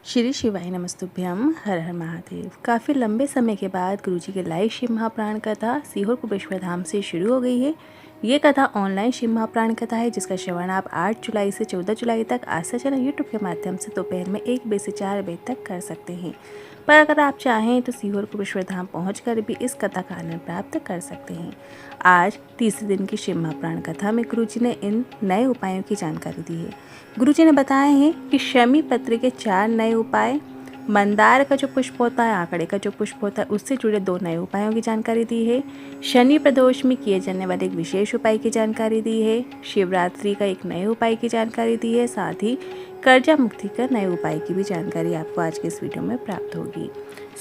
श्री शिवाय नमस्तुभ्यम। हर हर महादेव। काफ़ी लंबे समय के बाद गुरुजी की लाइव शिव महाप्राण कथा सीहोर कुबेश्वर धाम से शुरू हो गई है। ये कथा ऑनलाइन शिव महाप्राण कथा है जिसका श्रवण आप 8 जुलाई से 14 जुलाई तक आस्था चैनल यूट्यूब के माध्यम से दोपहर में 1 बजे से 4 बजे तक कर सकते हैं। पर अगर आप चाहें तो सीहोर कुबेश्वर धाम पहुंचकर भी इस कथा का आनंद प्राप्त कर सकते हैं। आज तीसरे दिन की शिव महाप्राण कथा में गुरुजी ने इन नए उपायों की जानकारी दी है। गुरुजी ने बताए हैं कि शमी पत्र के 4 नए उपाय, मंदार का जो पुष्प होता है, आंकड़े का जो पुष्प होता है, उससे जुड़े 2 नए उपायों की जानकारी दी है। शनि प्रदोष में किए जाने वाले एक विशेष उपाय की जानकारी दी है। शिवरात्रि का एक नए उपाय की जानकारी दी है। साथ ही कर्जा मुक्ति का नए उपाय की भी जानकारी आपको आज के इस वीडियो में प्राप्त होगी।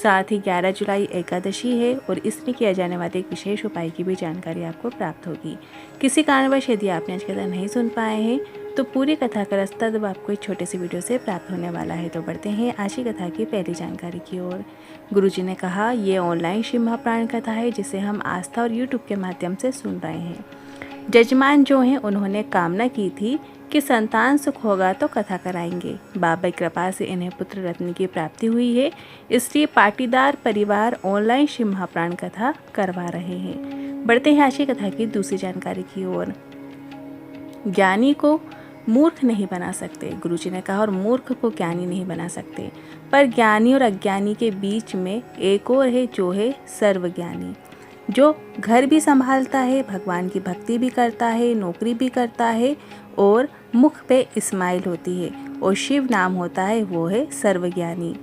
साथ ही 11 जुलाई एकादशी है और इसमें किया जाने वाले एक विशेष उपाय की भी जानकारी आपको प्राप्त होगी। किसी कारणवश यदि आपने आज कथा नहीं सुन पाए हैं तो पूरी कथा का रास्ता जब आपको एक छोटे से वीडियो से प्राप्त होने वाला है। तो बढ़ते हैं आज की कथा की पहली जानकारी की ओर। गुरुजी ने कहा, ये ऑनलाइन शिव महाप्राण कथा है जिसे हम आस्था और यूट्यूब के माध्यम से सुन रहे हैं। जजमान जो हैं उन्होंने कामना की थी कि संतान सुख होगा तो कथा कराएंगे। बाबा की कृपा से इन्हें पुत्र रत्न की प्राप्ति हुई है, इसलिए पाटीदार परिवार ऑनलाइन शिव महाप्राण कथा करवा रहे हैं। बढ़ते हैं आज की कथा की दूसरी जानकारी की ओर। ज्ञानी को मूर्ख नहीं बना सकते, गुरुजी ने कहा, और मूर्ख को ज्ञानी नहीं बना सकते, पर ज्ञानी और अज्ञानी के बीच में एक और है जो है सर्वज्ञानी, जो घर भी संभालता है, भगवान की भक्ति भी करता है, नौकरी भी करता है और मुख पे स्माइल होती है और शिव नाम होता है, वो है सर्वज्ञानी।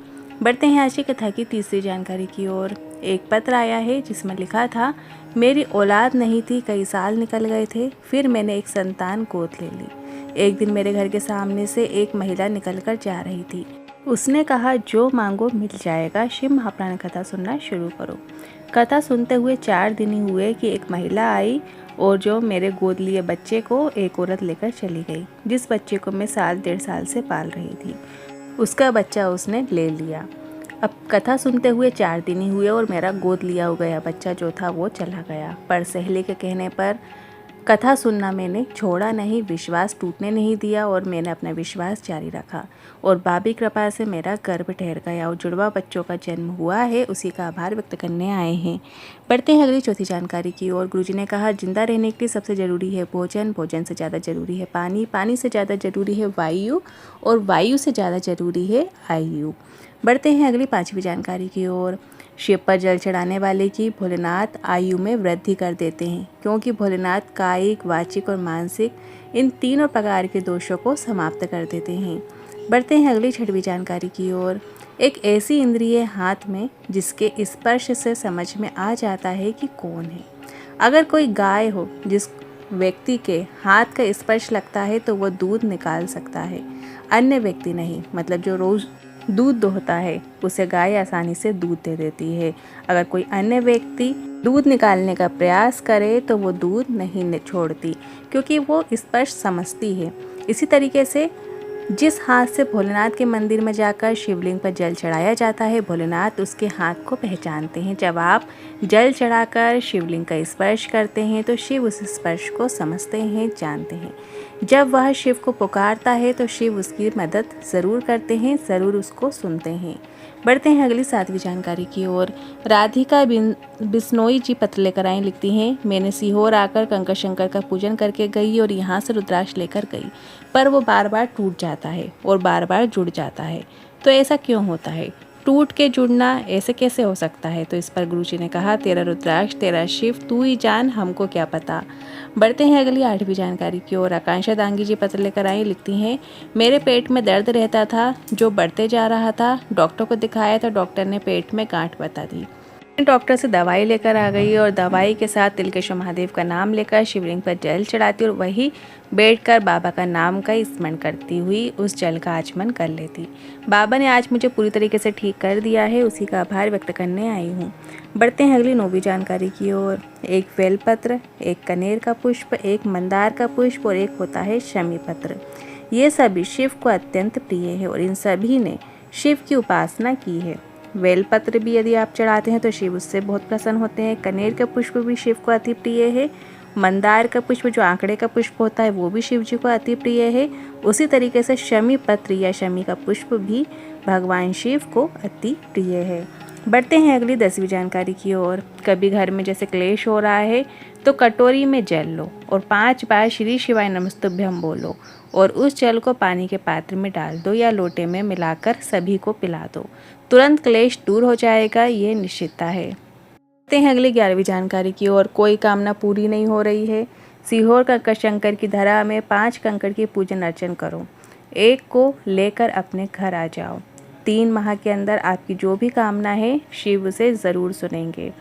बढ़ते हैं आज की कथा की तीसरी जानकारी की ओर। एक पत्र आया है जिसमें लिखा था, मेरी औलाद नहीं थी, कई साल निकल गए थे, फिर मैंने एक संतान गोद ले ली। एक दिन मेरे घर के सामने से एक महिला निकलकर जा रही थी। उसने कहा, जो मांगो मिल जाएगा, शिव महाप्राण कथा सुनना शुरू करो। कथा सुनते हुए 4 दिन ही हुए कि एक महिला आई और जो मेरे गोद लिए बच्चे को एक औरत लेकर चली गई। जिस बच्चे को मैं 1.5 साल से पाल रही थी, उसका बच्चा उसने ले लिया। अब कथा सुनते हुए 4 दिन ही हुए और मेरा गोद लिया हो गया बच्चा जो था वो चला गया। पर सहेली के कहने पर कथा सुनना मैंने छोड़ा नहीं, विश्वास टूटने नहीं दिया और मैंने अपना विश्वास जारी रखा और बाबी कृपा से मेरा गर्भ ठहर गया और जुड़वा बच्चों का जन्म हुआ है, उसी का आभार व्यक्त करने आए हैं। बढ़ते हैं अगली चौथी जानकारी की ओर। गुरुजी ने कहा, जिंदा रहने के लिए सबसे ज़रूरी है भोजन, भोजन से ज़्यादा ज़रूरी है पानी, पानी से ज़्यादा ज़रूरी है वायु और वायु से ज़्यादा ज़रूरी है आयु। बढ़ते हैं अगली 5वीं जानकारी की ओर। शिव पर जल चढ़ाने वाले की भोलेनाथ आयु में वृद्धि कर देते हैं, क्योंकि भोलेनाथ कायिक, वाचिक और मानसिक इन तीनों प्रकार के दोषों को समाप्त कर देते हैं। बढ़ते हैं अगली 6वीं जानकारी की ओर। एक ऐसी इंद्रिय हाथ में जिसके स्पर्श से समझ में आ जाता है कि कौन है। अगर कोई गाय हो, जिस व्यक्ति के हाथ का स्पर्श लगता है तो वह दूध निकाल सकता है, अन्य व्यक्ति नहीं। मतलब जो रोज़ दूध दोहता है उसे गाय आसानी से दूध दे देती है। अगर कोई अन्य व्यक्ति दूध निकालने का प्रयास करे तो वो दूध नहीं छोड़ती, क्योंकि वो स्पर्श समझती है। इसी तरीके से जिस हाथ से भोलेनाथ के मंदिर में जाकर शिवलिंग पर जल चढ़ाया जाता है, भोलेनाथ उसके हाथ को पहचानते हैं। जब आप जल चढ़ाकर शिवलिंग का स्पर्श करते हैं तो शिव उस स्पर्श को समझते हैं, जानते हैं। जब वह शिव को पुकारता है तो शिव उसकी मदद ज़रूर करते हैं, ज़रूर उसको सुनते हैं। बढ़ते हैं अगली 7वीं जानकारी की ओर। राधिका बिश्नोई जी पत्र लेकर आई, लिखती हैं, मैंने सीहोर आकर कंकर शंकर का पूजन करके गई और यहाँ से रुद्राक्ष लेकर गई, पर वो बार बार टूट जाता है और बार बार जुड़ जाता है। तो ऐसा क्यों होता है? टूट के जुड़ना ऐसे कैसे हो सकता है? तो इस पर गुरुजी ने कहा, तेरा रुद्राक्ष, तेरा शिव, तू ही जान, हमको क्या पता। बढ़ते हैं अगली 8वीं जानकारी की ओर। आकांक्षा दांगी जी पत्र लेकर आई, लिखती हैं, मेरे पेट में दर्द रहता था जो बढ़ते जा रहा था। डॉक्टर को दिखाया तो डॉक्टर ने पेट में गांठ बता दी। डॉक्टर से दवाई लेकर आ गई और दवाई के साथ तिलकेश्वर महादेव का नाम लेकर शिवलिंग पर जल चढ़ाती और वही बैठकर बाबा का नाम का स्मरण करती हुई उस जल का आचमन कर लेती। बाबा ने आज मुझे पूरी तरीके से ठीक कर दिया है, उसी का आभार व्यक्त करने आई हूँ। बढ़ते हैं अगली 9वीं जानकारी की ओर। एक बेलपत्र, एक कनेर का पुष्प, एक मंदार का पुष्प और एक होता है शमी पत्र। ये सभी शिव को अत्यंत प्रिय है और इन सभी ने शिव की उपासना की है। बेलपत्र भी यदि आप चढ़ाते हैं तो शिव उससे बहुत प्रसन्न होते हैं। कनेर का पुष्प भी शिव को अति प्रिय है मंदार का पुष्प जो आंकड़े का पुष्प होता है वो भी शिव जी को अति प्रिय है। उसी तरीके से शमी पत्र या शमी का पुष्प भी भगवान शिव को अति प्रिय है। बढ़ते हैं अगली 10वीं जानकारी की ओर। कभी घर में जैसे क्लेश हो रहा है तो कटोरी में जल लो और 5 बार श्री शिवाय नमस्तुभ्यम बोलो और उस जल को पानी के पात्र में डाल दो या लोटे में मिलाकर सभी को पिला दो। तुरंत क्लेश दूर हो जाएगा, ये निश्चितता है। बढ़ते हैं अगली 11वीं जानकारी की ओर। कोई कामना पूरी नहीं हो रही है। सीहोर कंकड़ शंकर की धरा में 5 कंकड़ की पूजन अर्चन करो। एक को लेकर अपने घर आ जाओ। 3 माह के अंदर आपकी जो भी कामना है शिव उसे ज़रूर सुनेंगे।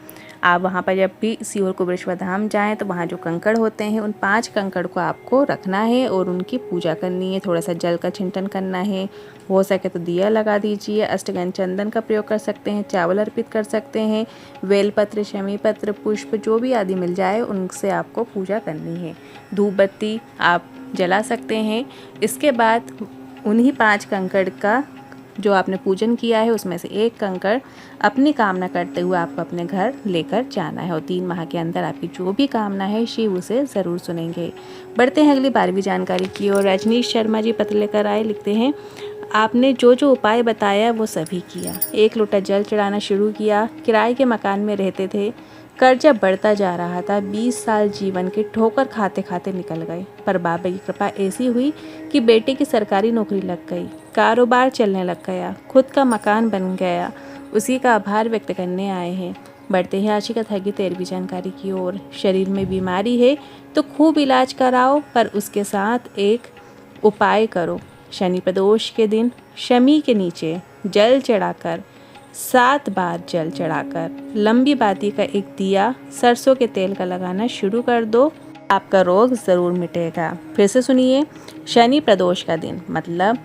आप वहाँ पर जब भी सीहोर कुबेश्वर धाम जाएं तो वहाँ जो कंकड़ होते हैं उन 5 कंकड़ को आपको रखना है और उनकी पूजा करनी है। थोड़ा सा जल का छिंटन करना है, हो सके तो दिया लगा दीजिए। अष्टगंध चंदन का प्रयोग कर सकते हैं, चावल अर्पित कर सकते हैं, बेलपत्र, शमी पत्र, पुष्प जो भी आदि मिल जाए उनसे आपको पूजा करनी है। धूप बत्ती आप जला सकते हैं। इसके बाद उन्हीं 5 कंकड़ का जो आपने पूजन किया है उसमें से एक कंकड़ अपनी कामना करते हुए आपको अपने घर लेकर जाना है और 3 माह के अंदर आपकी जो भी कामना है शिव उसे ज़रूर सुनेंगे। बढ़ते हैं अगली 12वीं जानकारी की ओर। रजनीश शर्मा जी पत्र लेकर आए, लिखते हैं आपने जो जो उपाय बताया वो सभी किया। 1 लोटा जल चढ़ाना शुरू किया। किराए के मकान में रहते थे, कर्जा बढ़ता जा रहा था। 20 साल जीवन के ठोकर खाते खाते निकल गए, पर बाबा की कृपा ऐसी हुई कि बेटे की सरकारी नौकरी लग गई, कारोबार चलने लग गया, खुद का मकान बन गया। उसी का आभार व्यक्त करने आए हैं। बढ़ते हैं आज की कथा की 13वीं जानकारी की ओर। शरीर में बीमारी है तो खूब इलाज कराओ, पर उसके साथ एक उपाय करो। शनि प्रदोष के दिन शमी के नीचे जल चढ़ाकर 7 बार जल चढ़ाकर लंबी बाती का एक दिया सरसों के तेल का लगाना शुरू कर दो। आपका रोग ज़रूर मिटेगा। फिर से सुनिए, शनि प्रदोष का दिन मतलब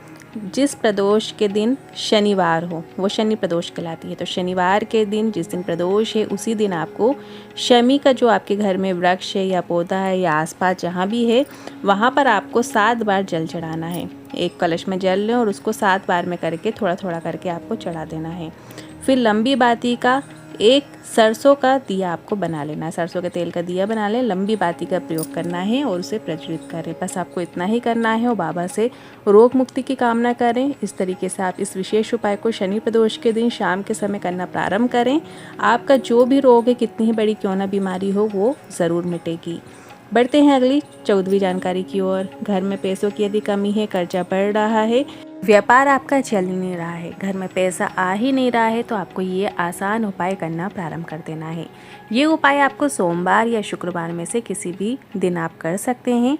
जिस प्रदोष के दिन शनिवार हो वो शनि प्रदोष कहलाती है। तो शनिवार के दिन जिस दिन प्रदोष है उसी दिन आपको शमी का जो आपके घर में वृक्ष है या पौधा है या आसपास जहाँ भी है वहाँ पर आपको 7 बार जल चढ़ाना है। एक कलश में जल लें और उसको 7 बार में करके थोड़ा थोड़ा करके आपको चढ़ा देना है। फिर लंबी बाती का एक सरसों का दिया आपको बना लेना है। सरसों के तेल का दिया बना लें, लंबी बाती का प्रयोग करना है और उसे प्रज्वलित करें। बस आपको इतना ही करना है और बाबा से रोग मुक्ति की कामना करें। इस तरीके से आप इस विशेष उपाय को शनि प्रदोष के दिन शाम के समय करना प्रारंभ करें। आपका जो भी रोग है, कितनी ही बड़ी क्यों ना बीमारी हो, वो ज़रूर मिटेगी। बढ़ते हैं अगली 14वीं जानकारी की ओर। घर में पैसों की यदि कमी है, कर्जा बढ़ रहा है, व्यापार आपका चल नहीं रहा है, घर में पैसा आ ही नहीं रहा है, तो आपको ये आसान उपाय करना प्रारंभ कर देना है। ये उपाय आपको सोमवार या शुक्रवार में से किसी भी दिन आप कर सकते हैं।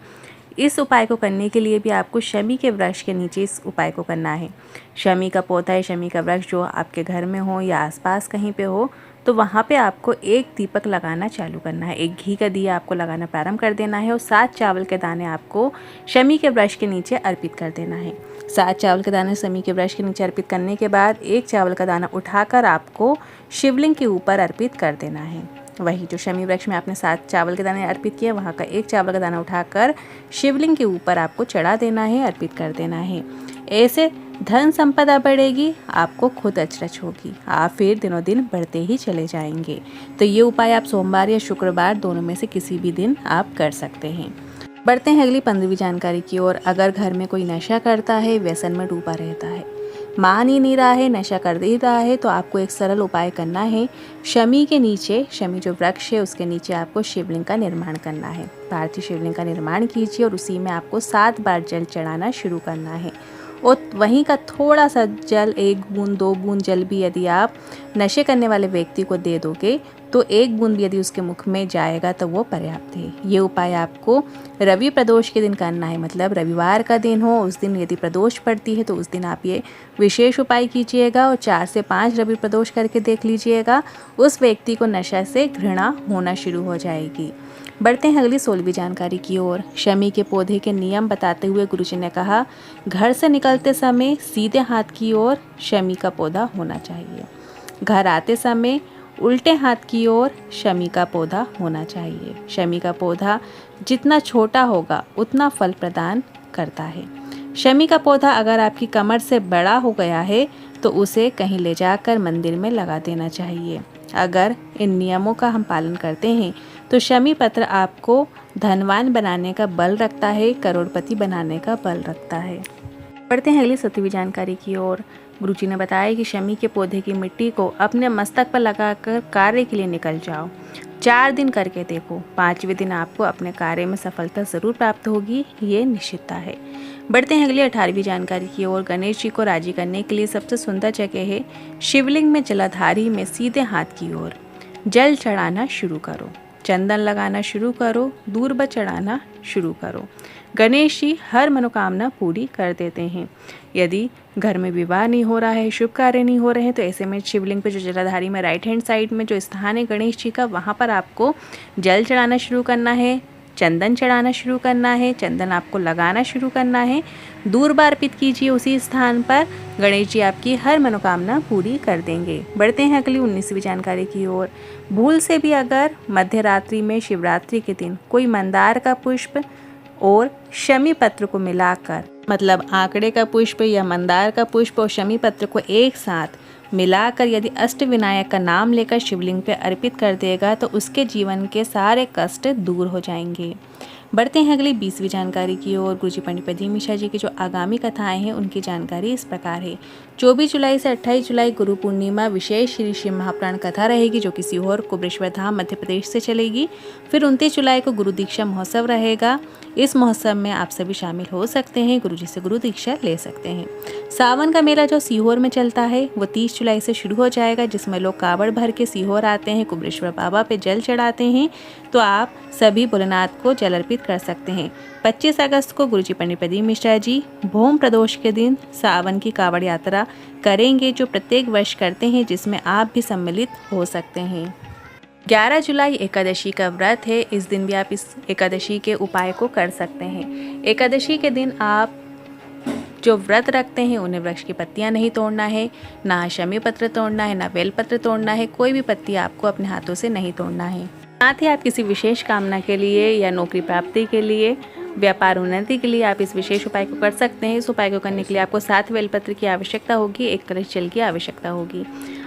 इस उपाय को करने के लिए भी आपको शमी के वृक्ष के नीचे इस उपाय को करना है। शमी का पौधा है, शमी का वृक्ष जो आपके घर में हो या आसपास कहीं पे हो, तो वहाँ पे आपको एक दीपक लगाना चालू करना है। एक घी का दिया आपको लगाना प्रारंभ कर देना है और 7 चावल के दाने आपको शमी के वृक्ष के नीचे अर्पित कर देना है। 7 चावल के दाने शमी के वृक्ष के नीचे अर्पित करने के बाद 1 चावल का दाना उठाकर आपको शिवलिंग के ऊपर अर्पित कर देना है। वही जो शमी वृक्ष में आपने 7 चावल के दाने अर्पित किए, वहाँ का 1 चावल का दाना उठाकर शिवलिंग के ऊपर आपको चढ़ा देना है, अर्पित कर देना है। ऐसे धन संपदा बढ़ेगी, आपको खुद अचरज होगी, आप फिर दिनों दिन बढ़ते ही चले जाएंगे। तो ये उपाय आप सोमवार या शुक्रवार दोनों में से किसी भी दिन आप कर सकते हैं। बढ़ते हैं अगली 15वीं जानकारी की ओर। अगर घर में कोई नशा करता है, व्यसन में डूबा रहता है, मान ही नहीं रहा है, नशा कर ही रहा है, तो आपको एक सरल उपाय करना है। शमी के नीचे, शमी जो वृक्ष है उसके नीचे आपको शिवलिंग का निर्माण करना है। पार्थिव शिवलिंग का निर्माण कीजिए और उसी में आपको 7 बार जल चढ़ाना शुरू करना है। और वहीं का थोड़ा सा जल, 1 बूंद 2 बूंद जल भी यदि आप नशे करने वाले व्यक्ति को दे दोगे तो 1 बूंद भी यदि उसके मुख में जाएगा तो वो पर्याप्त है। ये उपाय आपको रवि प्रदोष के दिन करना है, मतलब रविवार का दिन हो उस दिन यदि प्रदोष पड़ती है तो उस दिन आप ये विशेष उपाय कीजिएगा और 4 से 5 रवि प्रदोष करके देख लीजिएगा। उस व्यक्ति को नशा से घृणा होना शुरू हो जाएगी। बढ़ते हैं अगली 16वीं जानकारी की ओर। शमी के पौधे के नियम बताते हुए गुरुजी ने कहा, घर से निकलते समय सीधे हाथ की ओर शमी का पौधा होना चाहिए। घर आते समय उल्टे हाथ की ओर शमी का पौधा होना चाहिए। शमी का पौधा जितना छोटा होगा उतना फल प्रदान करता है। शमी का पौधा अगर आपकी कमर से बड़ा हो गया है तो उसे कहीं ले जाकर मंदिर में लगा देना चाहिए। अगर इन नियमों का हम पालन करते हैं तो शमी पत्र आपको धनवान बनाने का बल रखता है, करोड़पति बनाने का बल रखता है। बढ़ते हैं अगली 7वीं जानकारी की ओर। गुरुजी ने बताया कि शमी के पौधे की मिट्टी को अपने मस्तक पर लगाकर कार्य के लिए निकल जाओ। 4 दिन करके देखो, 5वें दिन आपको अपने कार्य में सफलता जरूर प्राप्त होगी, ये निश्चितता है। बढ़ते हैं अगली 18वीं जानकारी की ओर। गणेश जी को राजी करने के लिए सबसे सुंदर जगह है शिवलिंग में जलाधारी में सीधे हाथ की ओर जल चढ़ाना शुरू करो, चंदन लगाना शुरू करो, दूर्वा चढ़ाना शुरू करो। गणेश जी हर मनोकामना पूरी कर देते हैं। यदि घर में विवाह नहीं हो रहा है, शुभ कार्य नहीं हो रहे हैं, तो ऐसे में शिवलिंग पे जो जलाधारी में राइट हैंड साइड में जो स्थान है गणेश जी का, वहाँ पर आपको जल चढ़ाना शुरू करना है, चंदन चढ़ाना शुरू करना है, चंदन आपको लगाना शुरू करना है, दूर्वा अर्पित कीजिए उसी स्थान पर। गणेश जी आपकी हर मनोकामना पूरी कर देंगे। बढ़ते हैं अगली 19वीं जानकारी की ओर। भूल से भी अगर मध्य रात्रि में शिवरात्रि के दिन कोई मंदार का पुष्प और शमी पत्र को मिलाकर, मतलब आंकड़े का पुष्प या मंदार का पुष्प और शमी पत्र को एक साथ मिलाकर यदि अष्टविनायक का नाम लेकर शिवलिंग पे अर्पित कर देगा तो उसके जीवन के सारे कष्ट दूर हो जाएंगे। बढ़ते हैं अगली 20वीं जानकारी की ओर। गुरुजी पंडित प्रदीप मिश्रा जी की जो आगामी कथाएं हैं उनकी जानकारी इस प्रकार है। 24 जुलाई से 28 जुलाई गुरु पूर्णिमा विशेष श्री शिव महाप्राण कथा रहेगी, जो कि सीहोर कुबेश्वर धाम मध्य प्रदेश से चलेगी। फिर 29 जुलाई को गुरु दीक्षा महोत्सव रहेगा। इस महोत्सव में आप सभी शामिल हो सकते हैं, गुरुजी से गुरु दीक्षा ले सकते हैं। सावन का मेला जो सीहोर में चलता है वो 30 जुलाई से शुरू हो जाएगा, जिसमें लोग कावड़ भर के सीहोर आते हैं, कुबेश्वर बाबा पे जल चढ़ाते हैं। तो आप सभी भोलेनाथ को जल अर्पित कर सकते हैं। 25 अगस्त को गुरुजी पंडित प्रदीप मिश्रा जी भोम प्रदोष के दिन सावन की कावड़ यात्रा करेंगे, जो प्रत्येक वर्ष करते हैं, जिसमें आप भी सम्मिलित हो सकते हैं। 11 जुलाई एकादशी का व्रत है। इस दिन भी आप इस एकादशी के उपाय को कर सकते हैं। एकादशी के दिन आप जो व्रत रखते हैं उन्हें वृक्ष की पत्तियां नहीं तोड़ना है, ना शमी पत्र तोड़ना है, ना बेल पत्र तोड़ना है, कोई भी पत्ती आपको अपने हाथों से नहीं तोड़ना है। साथ ही आप किसी विशेष कामना के लिए या नौकरी प्राप्ति के लिए, व्यापार उन्नति के लिए आप इस विशेष उपाय को कर सकते हैं। इस उपाय को करने के लिए आपको 7 बेलपत्र की आवश्यकता होगी, 1 कलश जल की आवश्यकता होगी।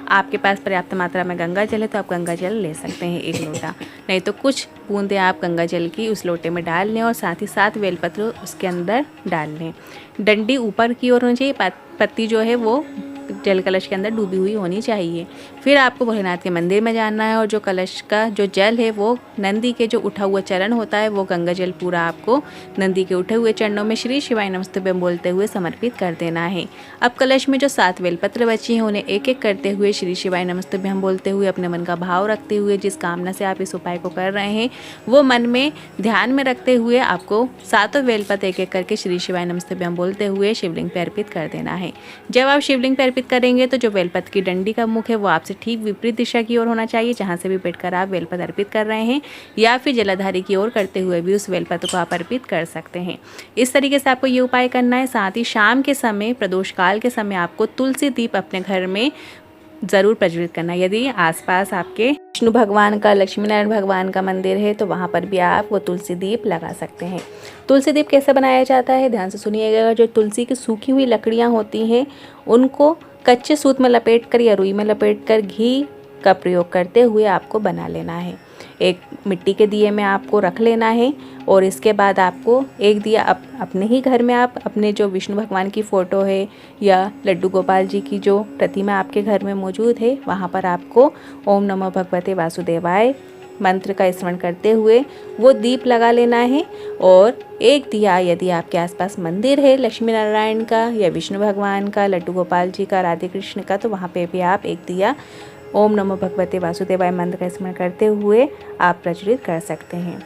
आपके पास पर्याप्त मात्रा में गंगा जल है तो आप गंगा जल ले सकते हैं 1 लोटा, नहीं तो कुछ बूंदे आप गंगा जल की उस लोटे में डाल लें और साथ ही 7 बेलपत्र उसके अंदर डाल लें। डंडी ऊपर की ओर होनी चाहिए, पत्ती जो है वो जल कलश के अंदर डूबी हुई होनी चाहिए। फिर आपको भोलेनाथ के मंदिर में जाना है और जो कलश का जो जल है वो नंदी के जो उठा हुआ चरण होता है वो गंगा जल पूरा आपको नंदी के उठे हुए चरणों में श्री शिवाय नमस्तुभ्यं बोलते हुए समर्पित कर देना है। अब कलश में जो 7 बेलपत्र बची हैं उन्हें एक एक करते हुए श्री शिवाय नमस्तुभ्यं बोलते हुए अपने मन का भाव रखते हुए, जिस कामना से आप इस उपाय को कर रहे हैं वो मन में ध्यान में रखते हुए आपको 7 बेलपत्र एक एक करके श्री शिवाय नमस्तुभ्यं बोलते हुए शिवलिंग पर अर्पित कर देना है। जब आप शिवलिंग पर अर्पित करेंगे तो जो बेलपत्र की डंडी का मुख है वो आपसे ठीक विपरीत दिशा की ओर होना चाहिए, जहां से भी बैठकर आप बेलपत्र अर्पित कर रहे हैं, या फिर जलाधारी की ओर करते हुए भी उस बेलपत्र को आप अर्पित कर सकते हैं। इस तरीके से आपको ये उपाय करना है। साथ ही शाम के समय, प्रदोष काल के समय आपको तुलसी दीप अपने घर में ज़रूर प्रज्वलित करना है। यदि आसपास आपके विष्णु भगवान का, लक्ष्मी नारायण भगवान का मंदिर है तो वहाँ पर भी आप वो तुलसी दीप लगा सकते हैं। तुलसी दीप कैसे बनाया जाता है, ध्यान से सुनिएगा। जो तुलसी की सूखी हुई लकड़ियाँ होती हैं उनको कच्चे सूत में लपेटकर या रुई में लपेटकर घी का प्रयोग करते हुए आपको बना लेना है। एक मिट्टी के दिए में आपको रख लेना है और इसके बाद आपको एक दिया अपने ही घर में, आप अपने जो विष्णु भगवान की फ़ोटो है या लड्डू गोपाल जी की जो प्रतिमा आपके घर में मौजूद है वहाँ पर आपको ओम नमो भगवते वासुदेवाय मंत्र का स्मरण करते हुए वो दीप लगा लेना है। और एक दिया यदि आपके आसपास मंदिर है लक्ष्मी नारायण का या विष्णु भगवान का, लड्डू गोपाल जी का, राधे कृष्ण का, तो वहाँ पे भी आप एक दिया ओम नमो भगवते वासुदेवाय मंत्र का स्मरण करते हुए आप प्रज्वलित कर सकते हैं।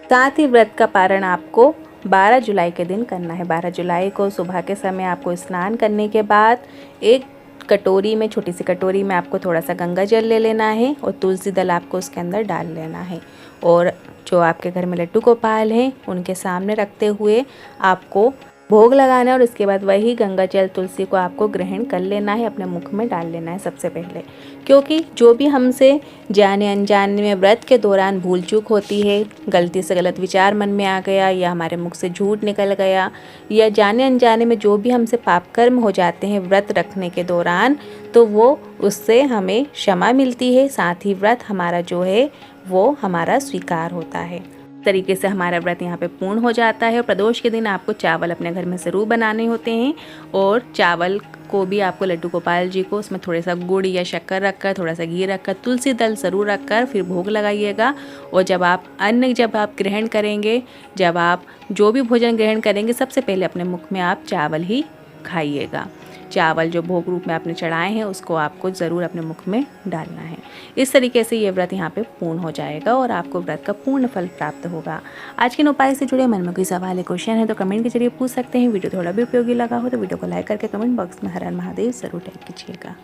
साथ ही व्रत का पारण आपको 12 जुलाई के दिन करना है। 12 जुलाई को सुबह के समय आपको स्नान करने के बाद एक कटोरी में, छोटी सी कटोरी में आपको थोड़ा सा गंगा जल ले लेना है और तुलसी दल आपको उसके अंदर डाल लेना है और जो आपके घर में लड्डू गोपाल हैं उनके सामने रखते हुए आपको भोग लगाना है और इसके बाद वही गंगा जल तुलसी को आपको ग्रहण कर लेना है, अपने मुख में डाल लेना है सबसे पहले। क्योंकि जो भी हमसे जाने अनजाने में व्रत के दौरान भूल चूक होती है, गलती से गलत विचार मन में आ गया या हमारे मुख से झूठ निकल गया या जाने अनजाने में जो भी हमसे पाप कर्म हो जाते हैं व्रत रखने के दौरान, तो वो उससे हमें क्षमा मिलती है। साथ ही व्रत हमारा जो है वो हमारा स्वीकार होता है। तरीके से हमारा व्रत यहाँ पे पूर्ण हो जाता है। और प्रदोष के दिन आपको चावल अपने घर में ज़रूर बनाने होते हैं और चावल को भी आपको लड्डू गोपाल जी को उसमें थोड़ा सा गुड़ या शक्कर रखकर, थोड़ा सा घी रखकर, तुलसी दल ज़रूर रखकर फिर भोग लगाइएगा। और जब आप ग्रहण करेंगे, जब आप जो भी भोजन ग्रहण करेंगे, सबसे पहले अपने मुख में आप चावल ही खाइएगा। चावल जो भोग रूप में आपने चढ़ाए हैं उसको आपको ज़रूर अपने मुख में डालना है। इस तरीके से ये व्रत यहाँ पे पूर्ण हो जाएगा और आपको व्रत का पूर्ण फल प्राप्त होगा। आज के उपाय से जुड़े मन में कोई सवाल है, क्वेश्चन है तो कमेंट के जरिए पूछ सकते हैं। वीडियो थोड़ा भी उपयोगी लगा हो तो वीडियो को लाइक करके कमेंट बॉक्स में हर हर महादेव ज़रूर टाइप कीजिएगा।